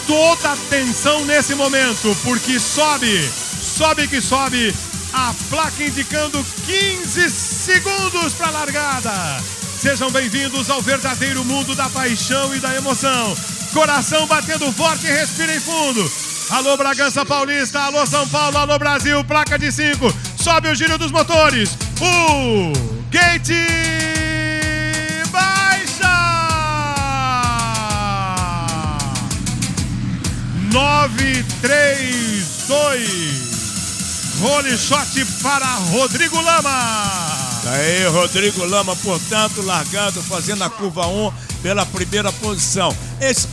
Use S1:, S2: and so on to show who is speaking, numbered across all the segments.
S1: toda a atenção nesse momento, porque sobe que sobe, a placa indicando 15 segundos para a largada. Sejam bem-vindos ao verdadeiro mundo da paixão e da emoção. Coração batendo forte, respirem fundo. Alô Bragança Paulista, alô São Paulo, alô Brasil, placa de 5. Sobe o giro dos motores. O gate baixa. 932. Role shot para Rodrigo Lama.
S2: Aí, Rodrigo Lama, portanto, largando, fazendo a curva 1 pela primeira posição. Esse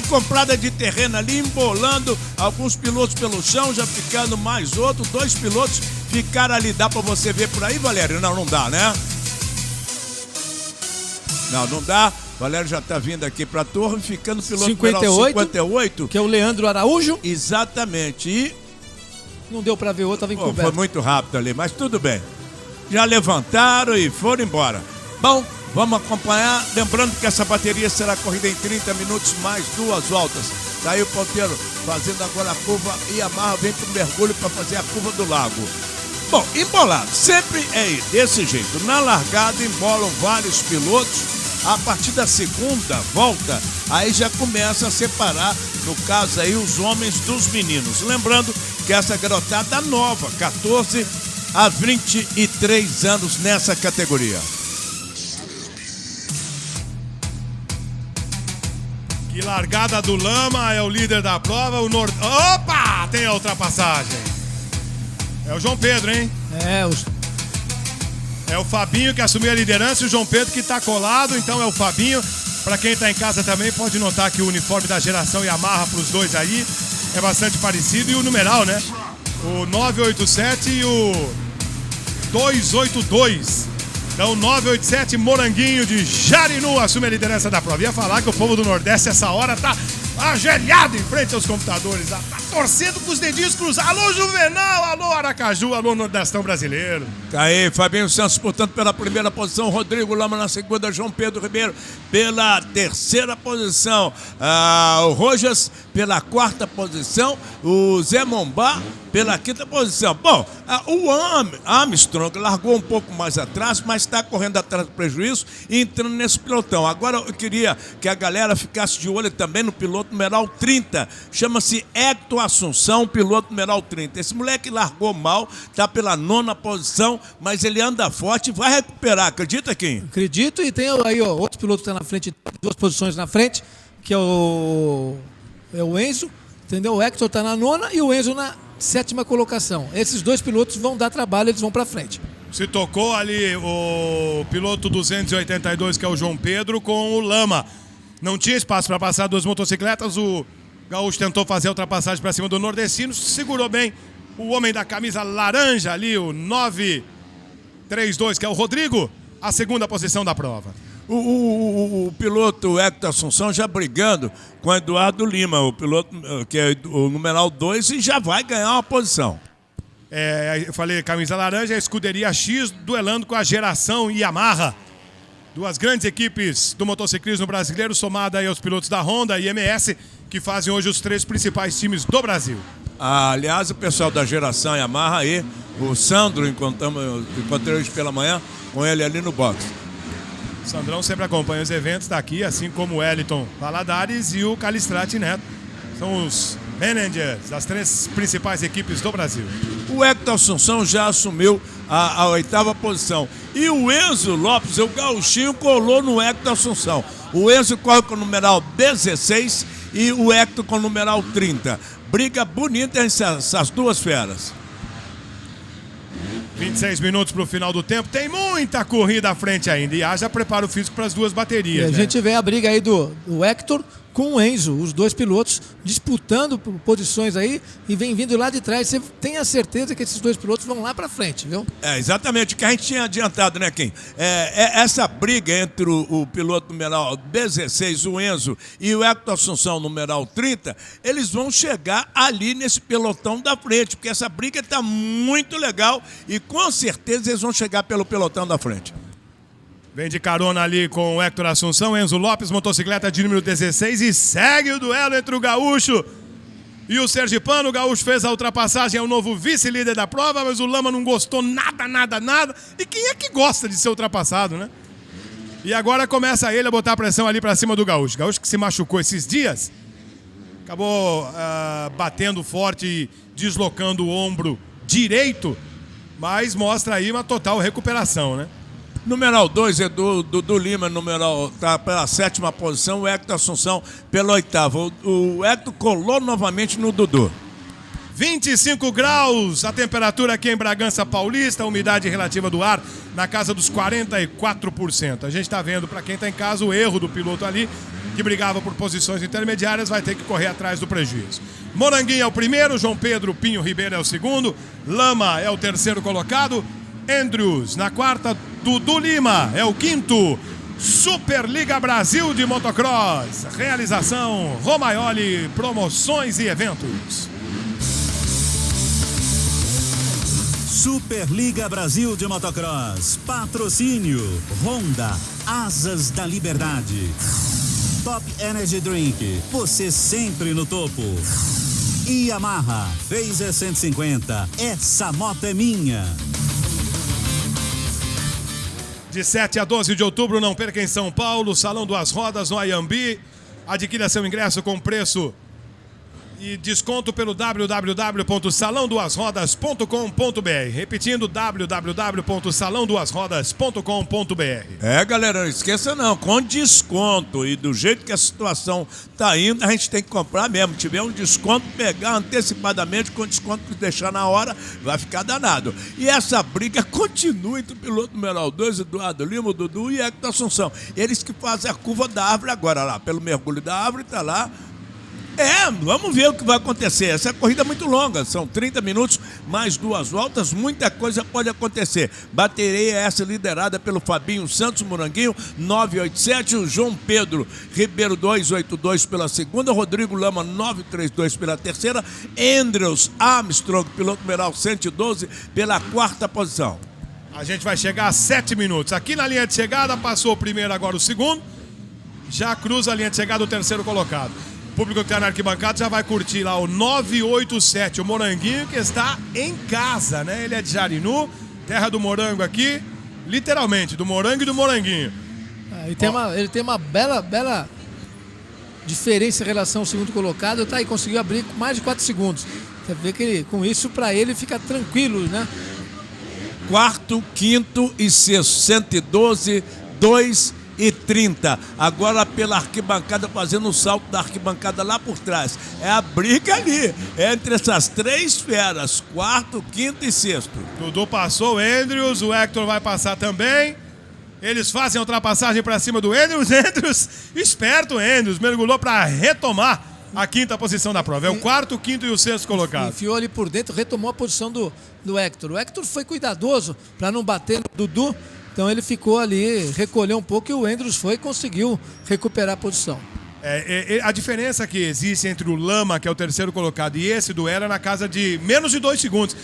S2: comprada de terreno ali, embolando alguns pilotos pelo chão, já ficando mais outro, 2 pilotos ficaram ali. Dá pra você ver por aí, Valério? Não dá, né? Não dá. Valério já tá vindo aqui pra torre, ficando piloto 58,
S3: que é o Leandro Araújo.
S2: Exatamente. E
S3: não deu pra ver outro, tava encoberto.
S2: Foi muito rápido ali, mas tudo bem. Já levantaram e foram embora. Bom, vamos acompanhar. Lembrando que essa bateria será corrida em 30 minutos mais 2 voltas. Daí o ponteiro fazendo agora a curva e a Yamaha vem pro mergulho para fazer a curva do lago. Bom, embolado. Sempre é desse jeito. Na largada embolam vários pilotos. A partir da segunda volta, aí já começa a separar, no caso aí, os homens dos meninos. Lembrando que essa garotada nova, 14 a 23 anos nessa categoria.
S1: Que largada do Lama, é o líder da prova. Opa! Tem a ultrapassagem. É o João Pedro, hein? É o Fabinho que assumiu a liderança e o João Pedro que tá colado, então é o Fabinho. Pra quem tá em casa também pode notar que o uniforme da geração Yamaha pros dois aí é bastante parecido, e o numeral, né? O 987 e o 282. Então 987 Moranguinho de Jarinu assume a liderança da prova. Ia falar que o povo do Nordeste essa hora tá ajoelhado em frente aos computadores, tá torcendo com os dedinhos cruzados. Alô Juvenal, alô Aracaju, alô Nordestão brasileiro.
S2: Tá aí, Fabinho Santos, portanto, pela primeira posição, Rodrigo Lama na segunda, João Pedro Ribeiro pela terceira posição, o Rojas pela quarta posição, o Zé Mombá pela quinta posição. Bom, o Armstrong largou um pouco mais atrás, mas está correndo atrás do prejuízo e entrando nesse pelotão. Agora eu queria que a galera ficasse de olho também no piloto numeral 30, chama-se Hector Assunção, piloto numeral 30. Esse moleque largou mal, está pela 9ª posição, mas ele anda forte e vai recuperar, acredita, Kim?
S3: Acredito, e tem aí outro piloto que está na frente, 2 posições na frente, que é o Enzo, entendeu? O Hector está na 9ª e o Enzo na 7ª colocação. Esses 2 pilotos vão dar trabalho, eles vão para frente.
S1: Se tocou ali o piloto 282, que é o João Pedro, com o Lama. Não tinha espaço para passar 2 motocicletas, o Gaúcho tentou fazer a ultrapassagem para cima do nordestino, segurou bem o homem da camisa laranja ali, o 932, que é o Rodrigo, a 2ª posição da prova.
S2: O piloto Hector Assunção já brigando com o Eduardo Lima, o piloto que é o numeral 2, e já vai ganhar uma posição.
S1: Eu falei camisa laranja, a escuderia X duelando com a geração Yamaha. 2 grandes equipes do motociclismo brasileiro, somada aí aos pilotos da Honda e MS, que fazem hoje os 3 principais times do Brasil.
S2: Aliás, o pessoal da geração Yamaha aí, o Sandro, encontrei hoje pela manhã com ele ali no box.
S1: Sandrão sempre acompanha os eventos daqui, assim como o Wellington Valadares e o Calistrati Neto. São os managers das 3 principais equipes do Brasil.
S2: O Hector Assunção já assumiu a 8ª posição. E o Enzo Lopes, o gauchinho, colou no Hector Assunção. O Enzo corre com o numeral 16 e o Hector com o numeral 30. Briga bonita entre essas 2 feras.
S1: 26 minutos para o final do tempo. Tem muita corrida à frente ainda. E haja preparo físico para as 2 baterias.
S3: E a gente vê a briga aí do Hector com o Enzo, os 2 pilotos disputando posições aí e vem vindo lá de trás. Você tem a certeza que esses 2 pilotos vão lá pra frente, viu?
S2: Exatamente o que a gente tinha adiantado, né, Kim? Essa briga entre o piloto numeral 16, o Enzo, e o Hector Assunção, numeral 30, eles vão chegar ali nesse pelotão da frente, porque essa briga está muito legal e com certeza eles vão chegar pelo pelotão da frente.
S1: Vem de carona ali com o Hector Assunção, Enzo Lopes, motocicleta de número 16 e segue o duelo entre o Gaúcho e o Sergipano. O Gaúcho fez a ultrapassagem, é o novo vice-líder da prova, mas o Lama não gostou nada. E quem é que gosta de ser ultrapassado, né? E agora começa ele a botar pressão ali pra cima do Gaúcho. Gaúcho que se machucou esses dias, acabou batendo forte e deslocando o ombro direito, mas mostra aí uma total recuperação, né?
S2: Numeral 2 é do Dudu Lima, tá pela 7ª posição, o Hector Assunção pela 8ª. O Hector colou novamente no Dudu.
S1: 25 graus a temperatura aqui em Bragança Paulista, a umidade relativa do ar na casa dos 44%. A gente está vendo, para quem está em casa, o erro do piloto ali, que brigava por posições intermediárias, vai ter que correr atrás do prejuízo. Moranguinho é o primeiro, João Pedro Pinho Ribeiro é o segundo, Lama é o terceiro colocado, Andrews na quarta, Dudu Lima é o quinto. Superliga Brasil de Motocross, realização Romaioli Promoções e Eventos.
S4: Superliga Brasil de Motocross, patrocínio Honda, Asas da Liberdade, Top Energy Drink, você sempre no topo. Yamaha, Phaser 150, essa moto é minha.
S1: De 7 a 12 de outubro, não perca em São Paulo, Salão Duas Rodas no Ayambi. Adquira seu ingresso com preço e desconto pelo www.salãoduasrodas.com.br. Repetindo, www.salãoduasrodas.com.br.
S2: Galera, não esqueça não, com desconto. E do jeito que a situação tá indo, a gente tem que comprar mesmo. Tiver um desconto, pegar antecipadamente, com desconto que deixar na hora, vai ficar danado. E essa briga continua entre o piloto numeral 2, Eduardo Lima, o Dudu e Hector Assunção. Eles que fazem a curva da árvore agora lá, pelo mergulho da árvore, tá lá. Vamos ver o que vai acontecer. Essa corrida é muito longa, são 30 minutos, mais 2 voltas, muita coisa pode acontecer. Bateria essa liderada pelo Fabinho Santos Moranguinho, 987, o João Pedro Ribeiro 282 pela segunda, Rodrigo Lama 932 pela terceira, Andrews Armstrong, piloto numeral 112, pela 4ª posição.
S1: A gente vai chegar a 7 minutos. Aqui na linha de chegada, passou o primeiro, agora o segundo. Já cruza a linha de chegada o terceiro colocado. O público que está na arquibancada já vai curtir lá o 987, o Moranguinho, que está em casa, né? Ele é de Jarinu, terra do morango aqui, literalmente, do morango e do moranguinho.
S3: Ele tem uma bela diferença em relação ao segundo colocado, tá? E conseguiu abrir com mais de 4 segundos. Você vê que com isso, para ele, fica tranquilo, né?
S2: 4º, 5º e 6º, 112, 2 e 30. Agora pela arquibancada, fazendo o salto da arquibancada lá por trás. É a briga ali, entre essas 3 feras, 4º, 5º e 6º.
S1: Dudu passou o Andrews, o Hector vai passar também. Eles fazem a ultrapassagem para cima do Andrews. Esperto Andrews, mergulhou para retomar a 5ª posição da prova. É o 4º, 5º e o 6º colocado.
S3: Enfiou ali por dentro, retomou a posição do Hector. O Hector foi cuidadoso para não bater no Dudu. Então ele ficou ali, recolheu um pouco e o Andrews foi e conseguiu recuperar a posição.
S1: A diferença que existe entre o Lama, que é o terceiro colocado, e esse duelo é na casa de menos de 2 segundos.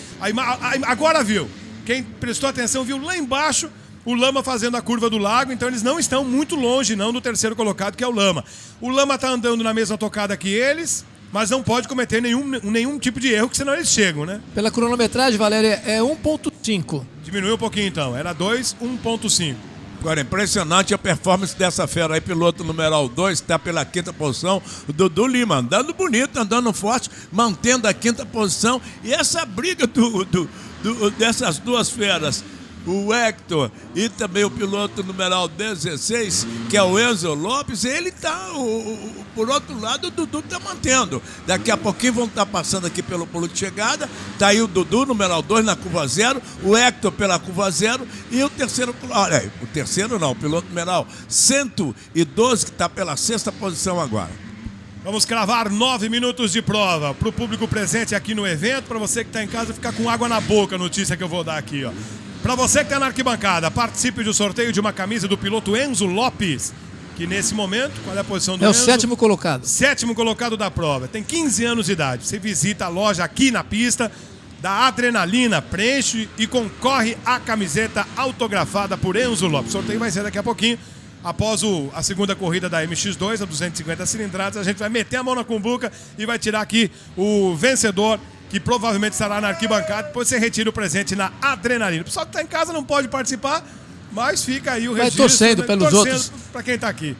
S1: Agora viu, quem prestou atenção viu lá embaixo o Lama fazendo a curva do lago, então eles não estão muito longe não do terceiro colocado, que é o Lama. O Lama está andando na mesma tocada que eles, mas não pode cometer nenhum tipo de erro, que senão eles chegam, né?
S3: Pela cronometragem, Valéria, é 1.5.
S1: Diminuiu um pouquinho então, era 2, 1.5.
S2: Agora, impressionante a performance dessa fera aí, piloto numeral 2, está pela 5ª posição, o Dudu Lima, andando bonito, andando forte, mantendo a 5ª posição, e essa briga dessas 2 feras, o Hector e também o piloto numeral 16, que é o Enzo Lopes, ele tá, por outro lado, o Dudu tá mantendo. Daqui a pouquinho vão estar passando aqui pelo pulo de chegada, tá aí o Dudu, numeral 2 na curva 0, o Hector pela curva 0 e o terceiro, olha, o terceiro não, o piloto numeral 112, que tá pela 6ª posição agora.
S1: Vamos cravar 9 minutos de prova para o público presente aqui no evento, para você que está em casa ficar com água na boca, a notícia que eu vou dar aqui, ó. Para você que está na arquibancada, participe do sorteio de uma camisa do piloto Enzo Lopes, que nesse momento, qual é a posição do Enzo?
S3: É o 7º colocado.
S1: 7º colocado da prova, tem 15 anos de idade. Você visita a loja aqui na pista, da Adrenalina. Preenche e concorre à camiseta autografada por Enzo Lopes. O sorteio vai ser daqui a pouquinho. Após a segunda corrida da MX2, a 250 cilindradas, a gente vai meter a mão na cumbuca e vai tirar aqui o vencedor, que provavelmente estará na arquibancada. Depois você retira o presente na Adrenalina. O pessoal que está em casa não pode participar, mas fica aí o registro.
S3: Vai torcendo pelos outros.
S1: Para quem está aqui.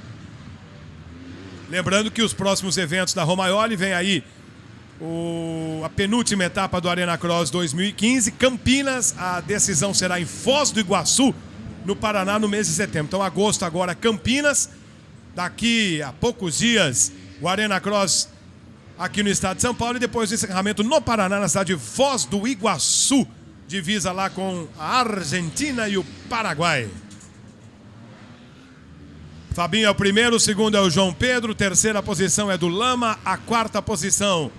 S1: Lembrando que os próximos eventos da Romagnoli vem aí a penúltima etapa do Arena Cross 2015. Campinas, a decisão será em Foz do Iguaçu, no Paraná, no mês de setembro. Então, agosto agora, Campinas. Daqui a poucos dias, o Arena Cross aqui no estado de São Paulo. E depois do encerramento no Paraná, na cidade de Foz do Iguaçu. Divisa lá com a Argentina e o Paraguai. Fabinho é o primeiro, o segundo é o João Pedro. Terceira posição é do Lama. A quarta posição,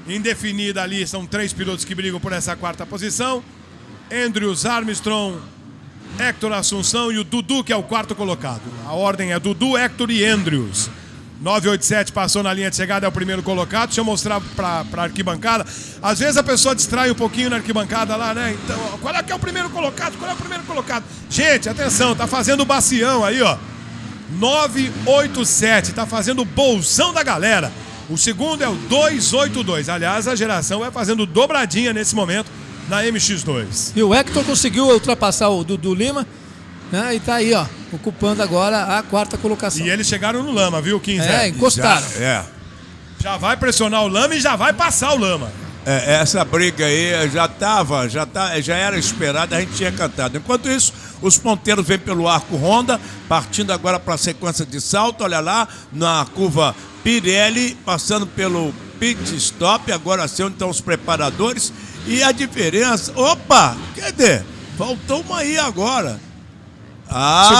S1: indefinida ali, são 3 pilotos que brigam por essa quarta posição. Andrews, Armstrong, Hector Assunção e o Dudu, que é o quarto colocado. A ordem é Dudu, Hector e Andrews. 987 passou na linha de chegada, é o primeiro colocado. Deixa eu mostrar para a arquibancada. Às vezes a pessoa distrai um pouquinho na arquibancada lá, né? Então, qual é que é o primeiro colocado? Qual é o primeiro colocado? Gente, atenção, tá fazendo o bacião aí, ó. 987, tá fazendo o bolsão da galera. O segundo é o 282. Aliás, a geração vai fazendo dobradinha nesse momento na MX2.
S3: E o Hector conseguiu ultrapassar o Dudu Lima, né? E tá aí, ó, ocupando agora a quarta colocação.
S1: E eles chegaram no Lama, viu, 15?
S3: Encostaram.
S1: Já vai pressionar o Lama e já vai passar o Lama.
S2: Essa briga aí já era esperada, a gente tinha cantado. Enquanto isso, os ponteiros vêm pelo arco Honda, partindo agora para a sequência de salto. Olha lá, na curva Pirelli, passando pelo pit stop. Agora sim, onde estão os preparadores. E a diferença... Opa! Cadê? Faltou uma aí agora.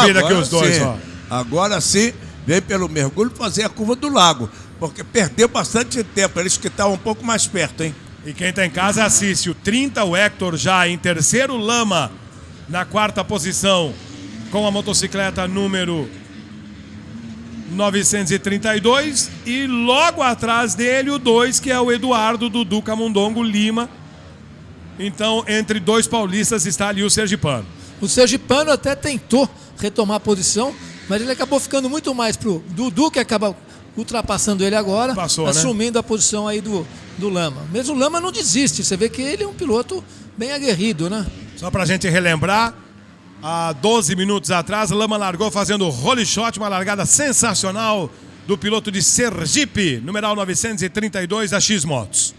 S1: Subir aqui os dois, ó.
S2: Agora sim, vem pelo mergulho fazer a curva do lago. Porque perdeu bastante tempo. Eles que estavam um pouco mais perto, hein?
S1: E quem está em casa assiste o 30, o Hector já em terceiro, Lama na quarta posição com a motocicleta número 932. E logo atrás dele o 2, que é o Eduardo Dudu Camundongo Lima. Então, entre 2 paulistas está ali o sergipano.
S3: O sergipano até tentou retomar a posição, mas ele acabou ficando muito mais pro Dudu, que acaba ultrapassando ele agora, assumindo, né, a posição aí do Lama. Mesmo o Lama não desiste, você vê que ele é um piloto bem aguerrido, né?
S1: Só pra gente relembrar, há 12 minutos atrás, Lama largou fazendo role shot, uma largada sensacional do piloto de Sergipe, numeral 932 da X-Motos.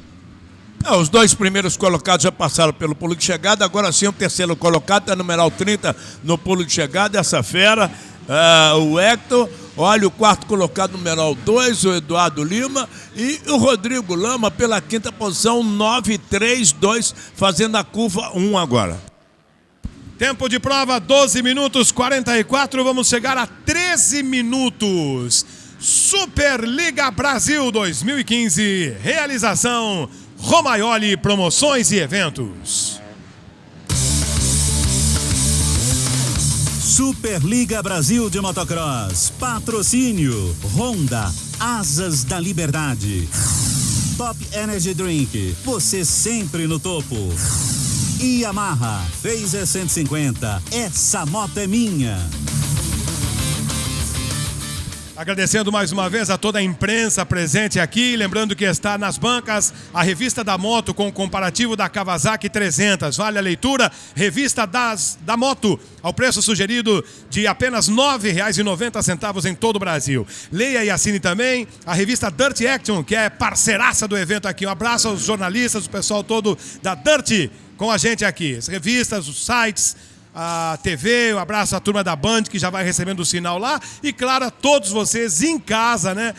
S2: Os 2 primeiros colocados já passaram pelo pulo de chegada. Agora sim o terceiro colocado é numeral 30 no pulo de chegada. Essa fera, o Hector. Olha o quarto colocado, numeral 2, o Eduardo Lima. E o Rodrigo Lama pela quinta posição, 932, fazendo a curva 1 agora.
S1: Tempo de prova, 12 minutos 44. Vamos chegar a 13 minutos. Superliga Brasil 2015. Realização Romagnoli Promoções e Eventos.
S4: Superliga Brasil de Motocross. Patrocínio Honda, Asas da Liberdade. Top Energy Drink, você sempre no topo. Yamaha, Phaser 150, essa moto é minha.
S1: Agradecendo mais uma vez a toda a imprensa presente aqui, lembrando que está nas bancas a revista da moto com o comparativo da Kawasaki 300. Vale a leitura, revista da moto, ao preço sugerido de apenas R$ 9,90 em todo o Brasil. Leia e assine também a revista Dirt Action, que é parceiraça do evento aqui. Um abraço aos jornalistas, o pessoal todo da Dirt com a gente aqui. As revistas, os sites, a TV, um abraço à turma da Band, que já vai recebendo o sinal lá. E, claro, a todos vocês em casa, né?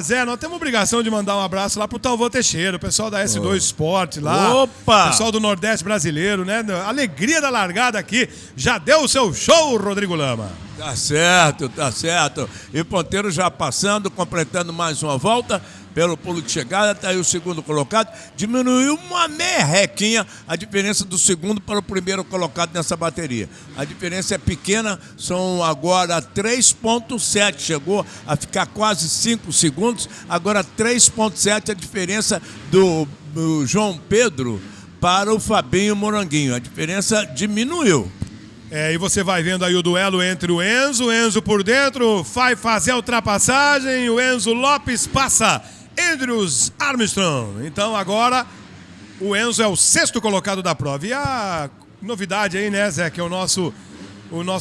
S1: Zé, nós temos a obrigação de mandar um abraço lá pro Talvô Teixeira, o pessoal da S2 Sport lá.
S2: Opa!
S1: O pessoal do Nordeste brasileiro, né? Alegria da largada aqui. Já deu o seu show, Rodrigo Lama.
S2: Tá certo, tá certo. E ponteiro já passando, completando mais uma volta pelo pulo de chegada, tá aí o segundo colocado. Diminuiu uma merrequinha a diferença do segundo para o primeiro colocado nessa bateria. A diferença é pequena, são agora 3,7. Chegou a ficar quase 5 segundos. Agora 3,7 a diferença do João Pedro para o Fabinho Moranguinho. A diferença diminuiu.
S1: E você vai vendo aí o duelo entre o Enzo por dentro, vai fazer a ultrapassagem, o Enzo Lopes passa Andrews Armstrong. Então agora o Enzo é o 6º colocado da prova. E a novidade aí, né, Zé, que é o nosso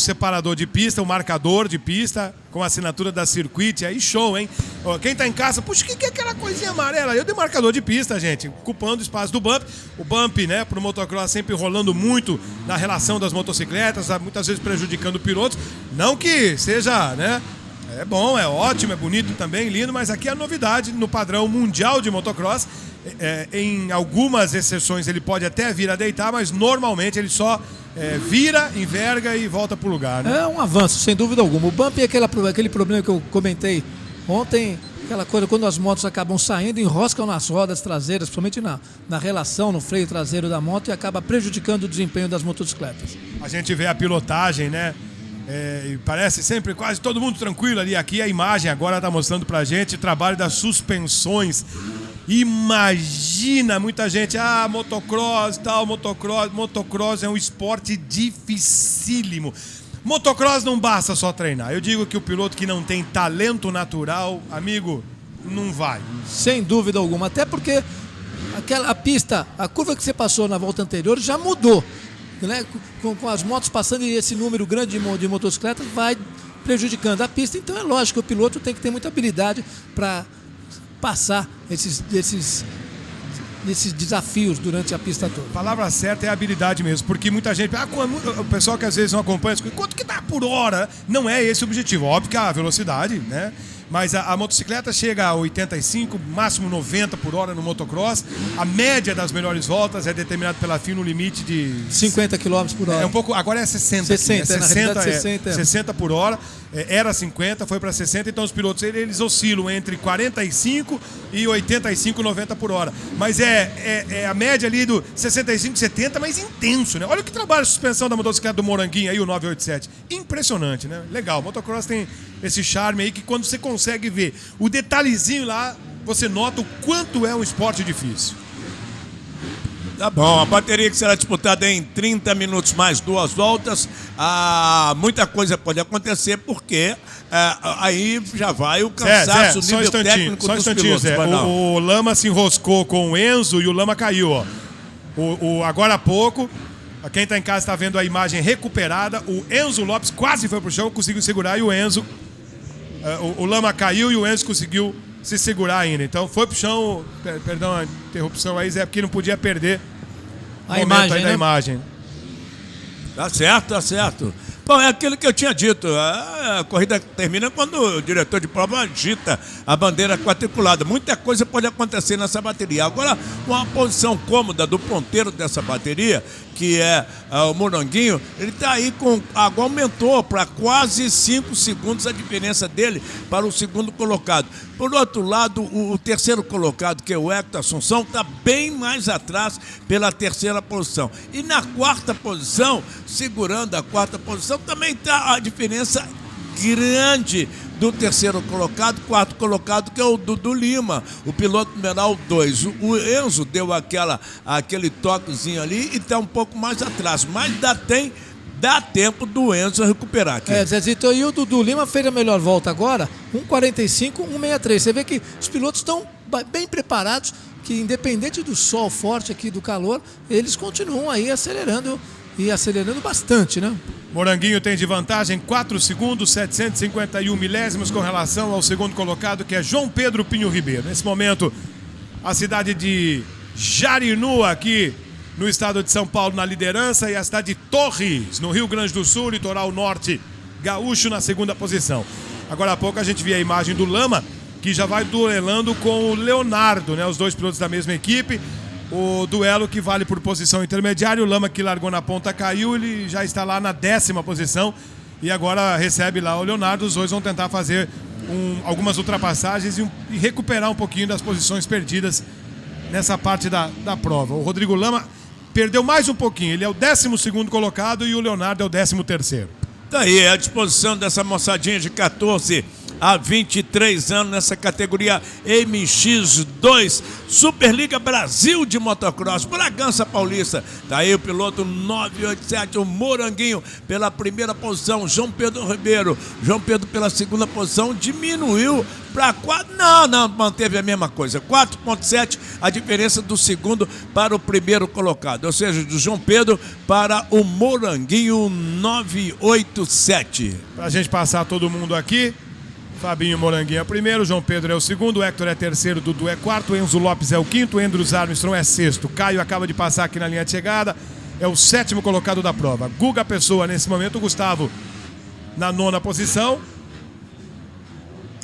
S1: separador de pista, o marcador de pista, com a assinatura da Circuit, aí show, hein? Ó, quem tá em casa, puxa, o que é aquela coisinha amarela? Eu dei marcador de pista, gente, ocupando o espaço do bump. O bump, né, pro motocross sempre rolando muito na relação das motocicletas, muitas vezes prejudicando pilotos. Não que seja, né, é bom, é ótimo, é bonito também, lindo, mas aqui é a novidade no padrão mundial de motocross. Em algumas exceções ele pode até vir a deitar, mas normalmente ele só vira, enverga e volta pro lugar, né?
S3: É um avanço, sem dúvida alguma. O bump é aquele problema que eu comentei ontem, aquela coisa quando as motos acabam saindo, enroscam nas rodas traseiras, principalmente na relação, no freio traseiro da moto, e acaba prejudicando o desempenho das motocicletas.
S1: A gente vê a pilotagem, né? E parece sempre quase todo mundo tranquilo ali. Aqui a imagem agora está mostrando pra gente o trabalho das suspensões. Imagina muita gente, motocross, tal, motocross é um esporte dificílimo. Motocross não basta só treinar. Eu digo que o piloto que não tem talento natural, amigo, não vai.
S3: Sem dúvida alguma, até porque a pista, a curva que você passou na volta anterior já mudou, né? Com as motos passando e esse número grande de motocicletas vai prejudicando a pista. Então é lógico que o piloto tem que ter muita habilidade para passar esses desafios durante a pista toda.
S1: A palavra certa é habilidade mesmo, porque muita gente, o pessoal que às vezes não acompanha, quanto que dá por hora? Não é esse o objetivo, óbvio que a velocidade, né? Mas a motocicleta chega a 85, máximo 90 por hora no motocross. A média das melhores voltas é determinada pela FIA no limite de
S3: 50 km por hora.
S1: É um pouco, agora é 60.
S3: 60,
S1: aqui, né?
S3: 60,
S1: 60 por hora. Era 50, foi para 60, então os pilotos eles oscilam entre 45 e 85, 90 por hora. Mas é a média ali do 65, 70, mas intenso, né? Olha o que trabalha a suspensão da motocicleta do Moranguinho aí, o 987. Impressionante, né? Legal, o motocross tem esse charme aí que quando você consegue ver o detalhezinho lá, você nota o quanto é um esporte difícil.
S2: Tá bom, a bateria que será disputada em 30 minutos mais 2 voltas. Muita coisa pode acontecer porque aí já vai o cansaço, o nível técnico dos pilotos.
S1: O Lama se enroscou com o Enzo e o Lama caiu, ó. Agora há pouco, quem está em casa está vendo a imagem recuperada. O Enzo Lopes quase foi pro chão, conseguiu segurar e o Enzo... O Lama caiu e o Enzo conseguiu se segurar ainda. Então foi pro chão, perdão a interrupção aí, Zé, porque não podia perder
S3: a imagem,
S1: aí da imagem.
S2: Tá certo, tá certo. Bom, é aquilo que eu tinha dito. A corrida termina quando o diretor de prova agita a bandeira quadriculada. Muita coisa pode acontecer nessa bateria. Agora, uma posição cômoda do ponteiro dessa bateria, que é o Moranguinho, ele está aí agora aumentou para quase 5 segundos a diferença dele para o segundo colocado. Por outro lado, o terceiro colocado, que é o Hector Assunção, está bem mais atrás pela terceira posição. E na quarta posição, segurando a quarta posição, também está a diferença grande do terceiro colocado, quarto colocado, que é o Dudu Lima, o piloto numeral 2. O Enzo deu aquele toquezinho ali e está um pouco mais atrás, mas dá tempo do Enzo recuperar aqui.
S3: Zezito, e o Dudu Lima fez a melhor volta agora, 1:45, 1:63. Você vê que os pilotos estão bem preparados, que independente do sol forte aqui, do calor, eles continuam aí acelerando bastante, né?
S1: Moranguinho tem de vantagem 4 segundos, 751 milésimos com relação ao segundo colocado, que é João Pedro Pinho Ribeiro. Nesse momento, a cidade de Jarinu, aqui no estado de São Paulo, na liderança, e a cidade de Torres, no Rio Grande do Sul, litoral norte gaúcho, na segunda posição. Agora há pouco a gente viu a imagem do Lama, que já vai duelando com o Leonardo, né? Os dois pilotos da mesma equipe. O duelo que vale por posição intermediária. O Lama, que largou na ponta, caiu. Ele já está lá na 10ª posição. E agora recebe lá o Leonardo. Os dois vão tentar fazer algumas ultrapassagens e recuperar um pouquinho das posições perdidas nessa parte da prova. O Rodrigo Lama perdeu mais um pouquinho. Ele é o 12º colocado e o Leonardo é o 13º.
S2: Tá aí, à disposição dessa moçadinha de 14 há 23 anos nessa categoria MX2, Superliga Brasil de Motocross, Bragança Paulista. Tá aí o piloto 987, o Moranguinho, pela primeira posição, João Pedro Ribeiro. João Pedro pela segunda posição, diminuiu para 4, não, manteve a mesma coisa, 4,7 a diferença do segundo para o primeiro colocado, ou seja, do João Pedro para o Moranguinho 987.
S1: Pra gente passar todo mundo aqui, Fabinho Moranguinho é o primeiro, João Pedro é o segundo, o Hector é terceiro, Dudu é quarto, Enzo Lopes é o quinto, Andrews Armstrong é sexto, Caio acaba de passar aqui na linha de chegada, é o sétimo colocado da prova. Guga Pessoa nesse momento, o Gustavo na nona posição.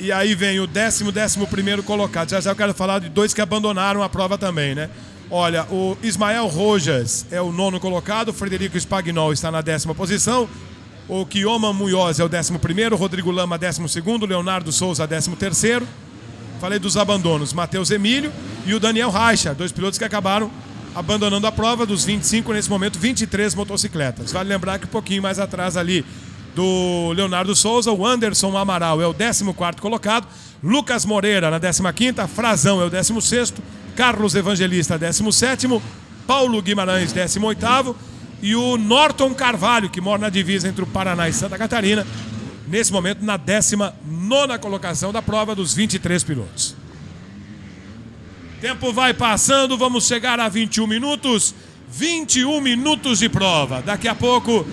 S1: E aí vem o 11º colocado. Já eu quero falar de dois que abandonaram a prova também, né? Olha, o Ismael Rojas é o nono colocado, o Frederico Spagnol está na 10ª posição, o Kioma Munhoz é o 11º, Rodrigo Lama 12º, Leonardo Souza 13º. Falei dos abandonos, Matheus Emílio e o Daniel Reicher, dois pilotos que acabaram abandonando a prova. Dos 25, nesse momento, 23 motocicletas. Vale lembrar que um pouquinho mais atrás ali do Leonardo Souza, o Anderson Amaral é o 14º colocado, Lucas Moreira na 15ª, Frazão é o 16º, Carlos Evangelista 17º, Paulo Guimarães 18º e o Norton Carvalho, que mora na divisa entre o Paraná e Santa Catarina, nesse momento na 19ª colocação da prova dos 23 pilotos. Tempo vai passando, vamos chegar a 21 minutos, 21 minutos de prova. Daqui a pouco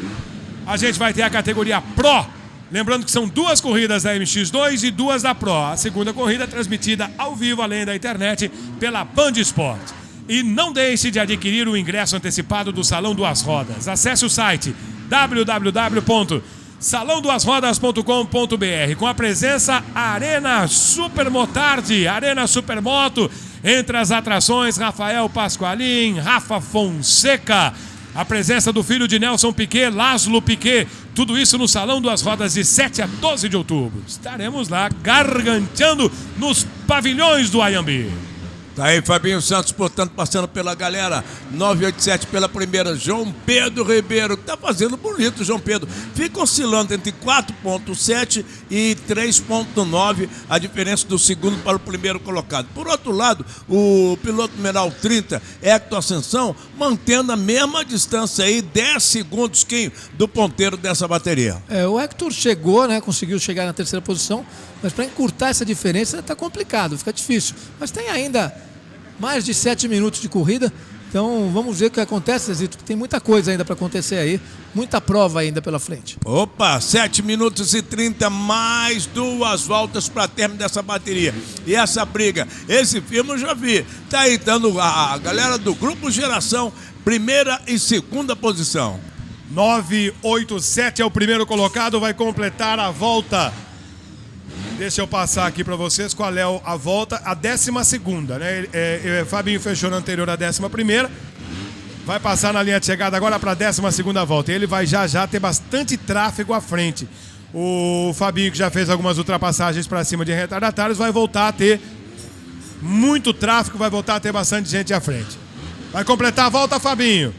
S1: a gente vai ter a categoria Pro. Lembrando que são duas corridas da MX2 e duas da Pro. A segunda corrida é transmitida ao vivo, além da internet, pela Band Esporte. E não deixe de adquirir o ingresso antecipado do Salão Duas Rodas. Acesse o site www.salãoduasrodas.com.br, com a presença Arena Supermotardi, Arena Supermoto. Entre as atrações, Rafael Pasqualin, Rafa Fonseca, a presença do filho de Nelson Piquet, Laszlo Piquet. Tudo isso no Salão Duas Rodas de 7 a 12 de outubro. Estaremos lá garganteando nos pavilhões do Ayambi.
S2: Tá aí Fabinho Santos, portanto, passando pela galera. 987 pela primeira, João Pedro Ribeiro, que tá fazendo bonito, João Pedro. Fica oscilando entre 4,7 e 3,9 a diferença do segundo para o primeiro colocado. Por outro lado, o piloto numeral 30, Hector Ascensão, mantendo a mesma distância aí, 10 segundos, Quinho, do ponteiro dessa bateria.
S3: O Hector chegou, né? Conseguiu chegar na terceira posição, mas para encurtar essa diferença tá complicado, fica difícil. Mas tem ainda mais de 7 minutos de corrida, então vamos ver o que acontece, Zito, que tem muita coisa ainda para acontecer aí, muita prova ainda pela frente.
S2: Opa, 7 minutos e 30, mais 2 voltas para término dessa bateria. E essa briga, esse filme eu já vi, tá aí dando a galera do Grupo Geração, primeira e segunda posição.
S1: 987 é o primeiro colocado, vai completar a volta. Deixa eu passar aqui para vocês qual é a volta, a 12ª, né? Fabinho fechou na anterior a 11ª, vai passar na linha de chegada agora para a 12ª volta. Ele vai já ter bastante tráfego à frente. O Fabinho, que já fez algumas ultrapassagens para cima de retardatários, vai voltar a ter muito tráfego, vai voltar a ter bastante gente à frente. Vai completar a volta, Fabinho.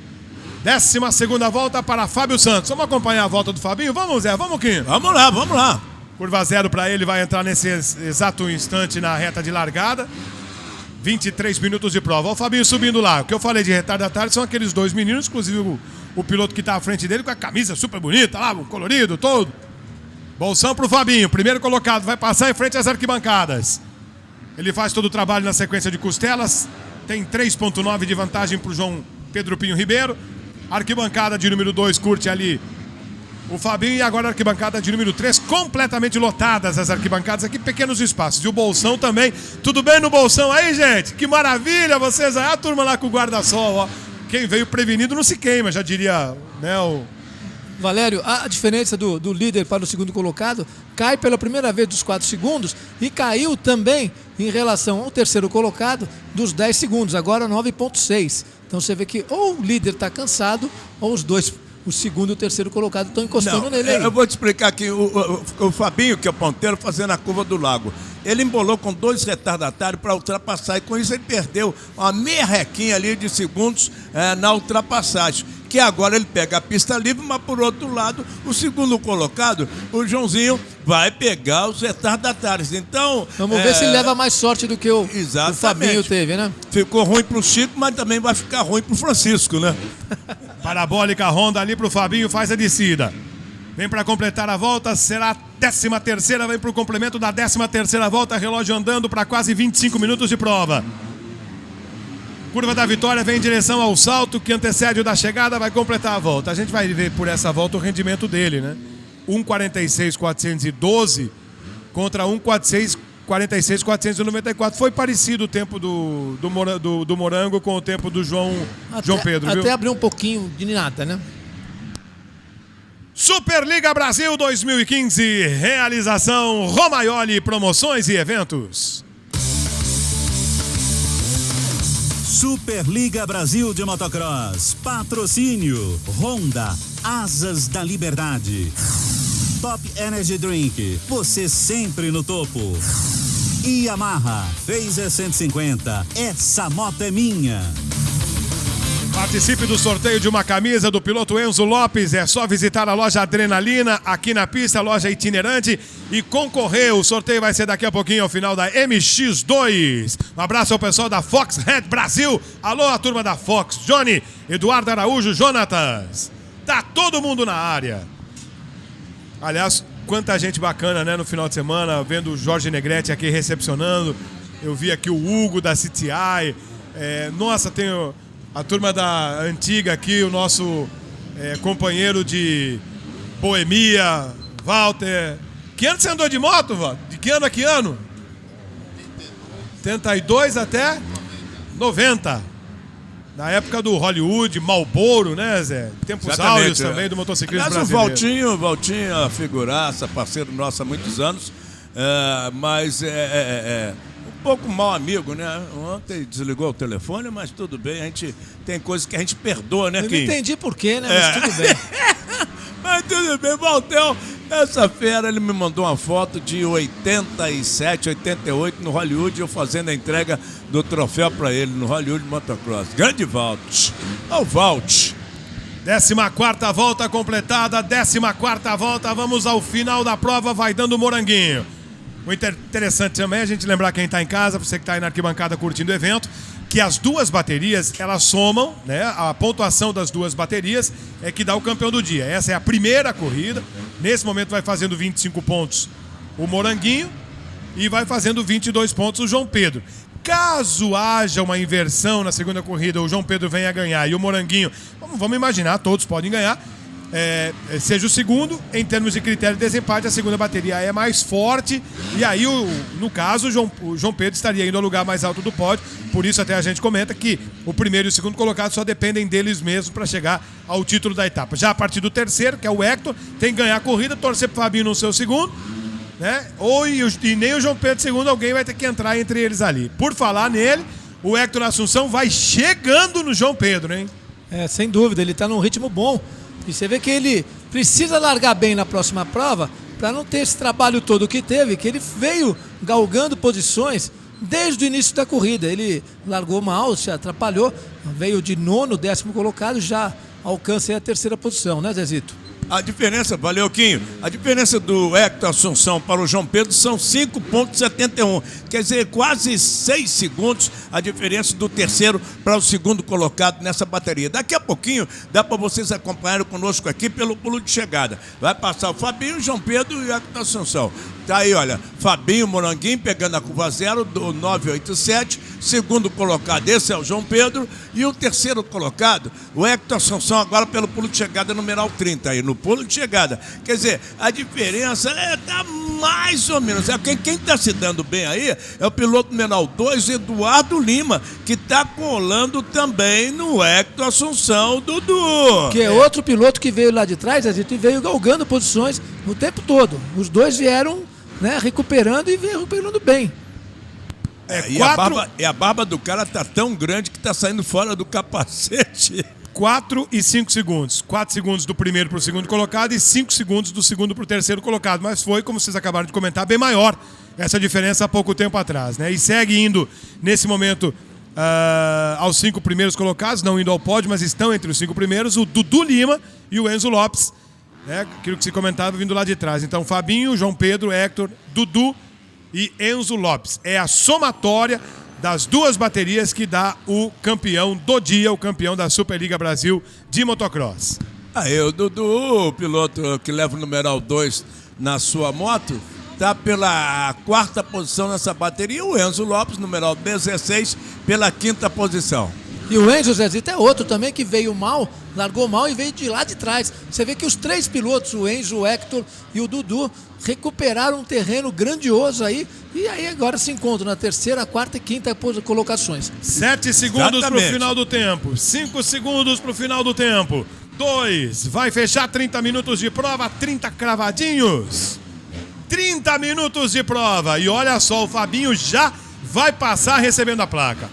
S1: 12ª volta para Fábio Santos. Vamos acompanhar a volta do Fabinho? Vamos, Zé, vamos, Quinho.
S2: Vamos lá.
S1: Curva zero para ele, vai entrar nesse exato instante na reta de largada. 23 minutos de prova. Olha o Fabinho subindo lá. O que eu falei de retardatário são aqueles dois meninos, inclusive o piloto que está à frente dele com a camisa super bonita lá, o colorido todo. Bolsão pro Fabinho, primeiro colocado, vai passar em frente às arquibancadas. Ele faz todo o trabalho na sequência de costelas. Tem 3,9 de vantagem pro João Pedro Pinho Ribeiro. Arquibancada de número 2 curte ali o Fabinho, e agora a arquibancada de número 3, completamente lotadas as arquibancadas aqui, pequenos espaços. E o Bolsão também. Tudo bem no Bolsão aí, gente? Que maravilha vocês aí. A turma lá com o guarda-sol, ó. Quem veio prevenido não se queima, já diria, né, o...
S3: Valério, a diferença do líder para o segundo colocado cai pela primeira vez dos 4 segundos e caiu também em relação ao terceiro colocado dos 10 segundos, agora 9,6. Então você vê que ou o líder está cansado ou os dois, o segundo e o terceiro colocado, estão encostando nele aí.
S2: Eu vou te explicar aqui, o Fabinho, que é o ponteiro, fazendo a curva do lago. Ele embolou com 2 retardatários para ultrapassar, e com isso ele perdeu uma meia requinha ali de segundos na ultrapassagem. que agora ele pega a pista livre, mas por outro lado, o segundo colocado, o Joãozinho, vai pegar os retardatários. Então...
S3: Vamos ver se ele leva mais sorte do que o Fabinho teve, né?
S2: Ficou ruim pro Chico, mas também vai ficar ruim pro Francisco, né?
S1: Parabólica Honda ali pro Fabinho, faz a descida. Vem para completar a volta, será a 13ª, vem pro complemento da 13ª volta, relógio andando para quase 25 minutos de prova. Curva da Vitória vem em direção ao salto que antecede o da chegada, vai completar a volta. A gente vai ver por essa volta o rendimento dele, né? 1:46.412 contra 1:46.494. Foi parecido o tempo do Morango com o tempo do João Pedro, viu?
S3: Até abriu um pouquinho de nada, né?
S1: Superliga Brasil 2015, realização Romaioli Promoções e Eventos.
S4: Superliga Brasil de Motocross, patrocínio Honda, Asas da Liberdade. Top Energy Drink, você sempre no topo. Yamaha, Phaser 150, essa moto é minha.
S1: Participe do sorteio de uma camisa do piloto Enzo Lopes. É só visitar a loja Adrenalina aqui na pista, loja itinerante, e concorrer. O sorteio vai ser daqui a pouquinho ao final da MX2. Um abraço ao pessoal da Fox Red Brasil. Alô, a turma da Fox. Johnny, Eduardo Araújo, Jonatas. Tá todo mundo na área. Aliás, quanta gente bacana, né, no final de semana, vendo o Jorge Negrete aqui recepcionando. Eu vi aqui o Hugo da CTI. Nossa, tem a turma da antiga aqui, o nosso companheiro de Boemia, Walter. Que ano você andou de moto, Walter? De que ano a que ano? 82 até 90. Na época do Hollywood, Marlboro, né, Zé? Tempos áureos também do motociclismo brasileiro.
S2: O Valtinho, a figuraça, parceiro nosso há muitos anos, mas um pouco mal amigo, né? Ontem desligou o telefone, mas tudo bem, a gente tem coisas que a gente perdoa, né,
S3: Eu
S2: Kim?
S3: não entendi porquê, né? Mas tudo bem.
S2: Mas tudo bem, Valtel. Essa fera, ele me mandou uma foto de 87, 88 no Hollywood, eu fazendo a entrega do troféu pra ele no Hollywood Motocross. Grande Valt. Ó o Valt.
S1: 14ª volta completada, 14ª volta, vamos ao final da prova, vai dando o moranguinho. Muito interessante também a gente lembrar quem está em casa, você que está aí na arquibancada curtindo o evento, que as duas baterias, elas somam, né? A pontuação das duas baterias é que dá o campeão do dia. Essa é a primeira corrida. Nesse momento vai fazendo 25 pontos o Moranguinho e vai fazendo 22 pontos o João Pedro. Caso haja uma inversão na segunda corrida, o João Pedro venha a ganhar e o Moranguinho, vamos imaginar, todos podem ganhar, seja o segundo, em termos de critério de desempate, a segunda bateria é mais forte e aí, no caso, o João Pedro estaria indo ao lugar mais alto do pódio. Por isso até a gente comenta que o primeiro e o segundo colocado só dependem deles mesmos para chegar ao título da etapa. Já a partir do terceiro, que é o Hector, tem que ganhar a corrida, torcer pro Fabinho no seu segundo, né? E nem o João Pedro segundo, alguém vai ter que entrar entre eles ali. Por falar nele, o Hector Assunção vai chegando no João Pedro, hein?
S3: Sem dúvida, ele está num ritmo bom. E você vê que ele precisa largar bem na próxima prova para não ter esse trabalho todo que teve, que ele veio galgando posições desde o início da corrida. Ele largou mal, se atrapalhou, veio de 9º, 10º colocado, já alcança aí a 3ª posição, né, Zezito?
S2: A diferença, valeu, Quinho, a diferença do Hector Assunção para o João Pedro são 5,71. Quer dizer, quase 6 segundos a diferença do terceiro para o segundo colocado nessa bateria. Daqui a pouquinho dá para vocês acompanharem conosco aqui pelo pulo de chegada. Vai passar o Fabinho, o João Pedro e o Hector Assunção. Tá aí, olha, Fabinho Moranguinho pegando a curva 0 do 987, segundo colocado, esse é o João Pedro, e o terceiro colocado, o Hector Assunção, agora pelo pulo de chegada numeral 30 aí, no pulo de chegada. Quer dizer, a diferença tá mais ou menos. Quem está se dando bem aí é o piloto numeral 2, Eduardo Lima, que está colando também no Hector Assunção, Dudu.
S3: Que é outro piloto que veio lá de trás, Zezito, e veio galgando posições o tempo todo. Os dois vieram, né, recuperando e veio recuperando bem.
S2: A barba do cara tá tão grande que tá saindo fora do capacete.
S1: 4 e 5 segundos. 4 segundos do primeiro para o segundo colocado e 5 segundos do segundo para o terceiro colocado. Mas foi, como vocês acabaram de comentar, bem maior essa diferença há pouco tempo atrás, né? E segue indo, nesse momento, aos 5 primeiros colocados, não indo ao pódio, mas estão entre os 5 primeiros, o Dudu Lima e o Enzo Lopes. Aquilo que se comentava vindo lá de trás. Então, Fabinho, João Pedro, Hector, Dudu e Enzo Lopes. É a somatória das duas baterias que dá o campeão do dia, o campeão da Superliga Brasil de motocross.
S2: Aí o Dudu, o piloto que leva o numeral 2 na sua moto, está pela 4ª posição nessa bateria. O Enzo Lopes, numeral 16, pela 5ª posição.
S3: E o Enzo, Zezito, é outro também que veio mal, largou mal e veio de lá de trás. Você vê que os 3 pilotos, o Enzo, o Hector e o Dudu, recuperaram um terreno grandioso aí. E aí agora se encontram na 3ª, 4ª e 5ª colocações.
S1: 7 segundos para o
S2: Exatamente.
S1: final do tempo. 5 segundos para o final do tempo. 2. Vai fechar 30 minutos de prova, 30 cravadinhos. 30 minutos de prova. E olha só, o Fabinho já vai passar recebendo a placa.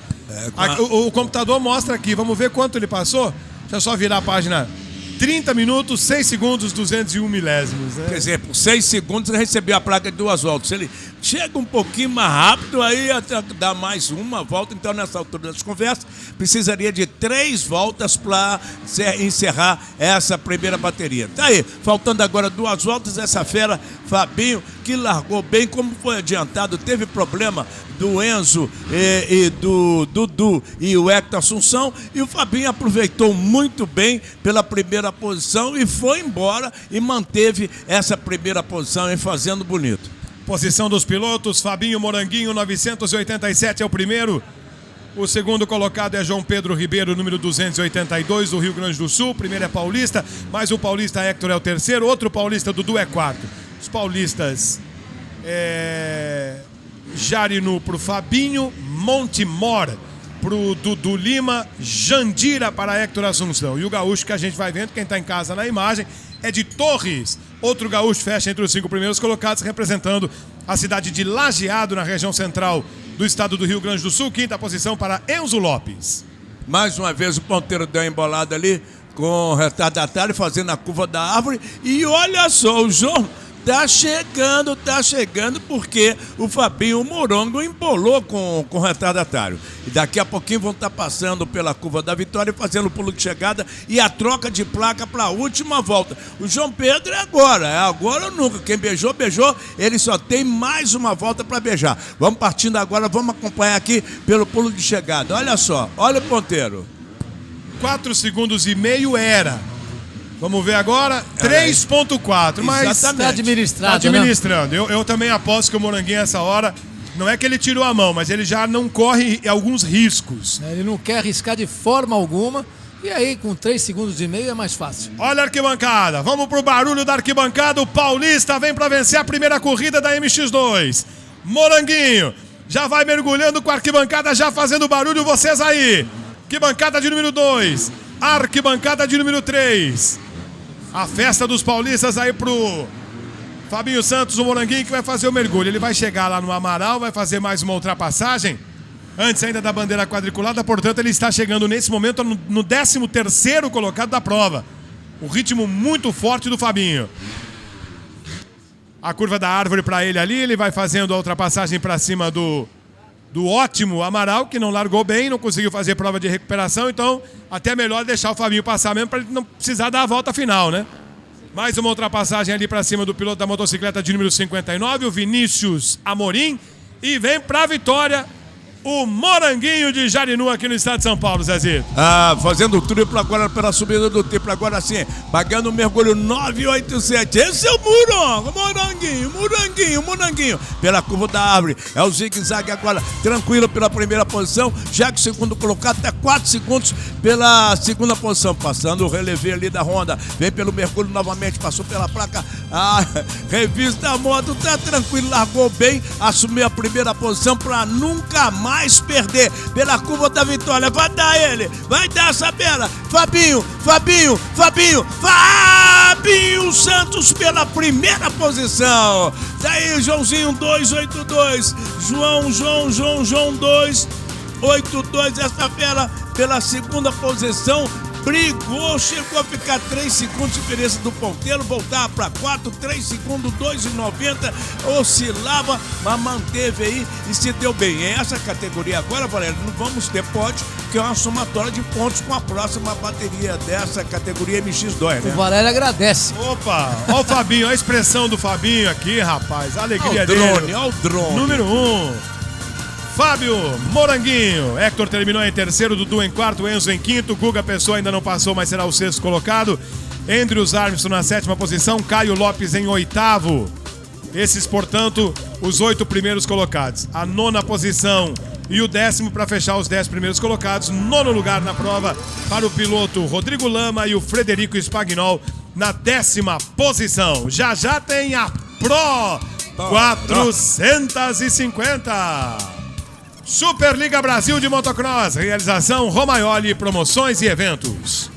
S1: O computador mostra aqui, vamos ver quanto ele passou. Deixa eu só virar a página. 30 minutos, 6 segundos, 201 milésimos.
S2: Quer dizer, por 6 segundos ele recebeu a placa de 2 voltas. Se ele chega um pouquinho mais rápido, aí até dá mais uma volta. Então, nessa altura das conversas, precisaria de 3 voltas para encerrar essa primeira bateria. Tá aí, faltando agora 2 voltas, essa fera, Fabinho, que largou bem, como foi adiantado, teve problema do Enzo e do Dudu e o Hector Assunção, e o Fabinho aproveitou muito bem pela primeira posição e foi embora e manteve essa primeira posição e fazendo bonito.
S1: Posição dos pilotos, Fabinho Moranguinho, 987 é o primeiro. O segundo colocado é João Pedro Ribeiro, número 282, do Rio Grande do Sul. O primeiro é paulista, mas o paulista Hector é o terceiro. Outro paulista, Dudu, é quarto. Os paulistas Jarinu pro Fabinho, Montemor pro Dudu Lima, Jandira para Hector Assunção. E o gaúcho que a gente vai vendo, quem está em casa na imagem, é de Torres. Outro gaúcho fecha entre os 5 primeiros colocados, representando a cidade de Lajeado, na região central do estado do Rio Grande do Sul. 5ª posição para Enzo Lopes.
S2: Mais uma vez o ponteiro deu uma embolada ali com o retardatário fazendo a curva da árvore. E olha só, o João tá chegando porque o Fabinho Morongo embolou com o retardatário. E daqui a pouquinho vão estar passando pela curva da vitória e fazendo o pulo de chegada e a troca de placa para a última volta. O João Pedro é agora ou nunca. Quem beijou, beijou. Ele só tem mais uma volta para beijar. Vamos partindo agora, vamos acompanhar aqui pelo pulo de chegada. Olha só, olha o ponteiro.
S1: 4 segundos e meio era. Vamos ver agora, 3.4, mas
S3: está administrado,
S1: tá administrando. Né? Eu também aposto que o Moranguinho, essa hora, não é que ele tirou a mão, mas ele já não corre alguns riscos.
S3: Ele não quer arriscar de forma alguma, e aí com 3 segundos e meio é mais fácil.
S1: Olha a arquibancada, vamos pro barulho da arquibancada, o Paulista vem para vencer a primeira corrida da MX2. Moranguinho já vai mergulhando com a arquibancada, já fazendo barulho, vocês aí. Arquibancada de número 2, arquibancada de número 3. A festa dos paulistas aí pro Fabinho Santos, o Moranguinho, que vai fazer o mergulho. Ele vai chegar lá no Amaral, vai fazer mais uma ultrapassagem, antes ainda da bandeira quadriculada, portanto ele está chegando nesse momento no 13º colocado da prova. O ritmo muito forte do Fabinho. A curva da árvore para ele ali, ele vai fazendo a ultrapassagem para cima do ótimo Amaral, que não largou bem, não conseguiu fazer prova de recuperação, então até melhor deixar o Fabinho passar mesmo para ele não precisar dar a volta final, né? Mais uma ultrapassagem ali para cima do piloto da motocicleta de número 59, o Vinícius Amorim, e vem para a vitória o Moranguinho de Jarinu aqui no estado de São Paulo, Zezito.
S2: Fazendo o triplo agora pela subida do triplo, agora sim, pagando o mergulho 987. Esse é o Moranguinho, pela curva da árvore. É o zigue-zague agora, tranquilo pela primeira posição, já que o segundo colocado está 4 segundos pela segunda posição, passando o relevê ali da Honda, vem pelo mergulho novamente, passou pela placa, revista a moto, tá tranquilo, largou bem, assumiu a primeira posição para nunca mais perder pela curva da vitória. Vai dar ele, vai dar essa bela. Fabinho Santos pela primeira posição. Daí Joãozinho 282, João 282, essa fera pela segunda posição. brigou, chegou a ficar 3 segundos de diferença do ponteiro, voltava para 4, 3 segundos, 2,90, oscilava, mas manteve aí e se deu bem. Essa categoria agora, Valério, não vamos ter pódio, que é uma somatória de pontos com a próxima bateria dessa categoria MX2, né?
S3: O Valério agradece.
S1: Opa, olha o Fabinho, a expressão do Fabinho aqui, rapaz, a alegria dele.
S2: Olha o drone.
S1: Número 1. Fábio Moranguinho. Hector terminou em terceiro, Dudu em quarto, Enzo em quinto, Guga Pessoa ainda não passou, mas será o sexto colocado. Andrews Armstrong na sétima posição, Caio Lopes em oitavo. Esses, portanto, os 8 primeiros colocados. A nona posição e o 10º para fechar os 10 primeiros colocados. Nono lugar na prova para o piloto Rodrigo Lama e o Frederico Spagnol na 10ª posição. Já já tem a Pro 450. Superliga Brasil de Motocross, realização Romaioli Promoções e Eventos.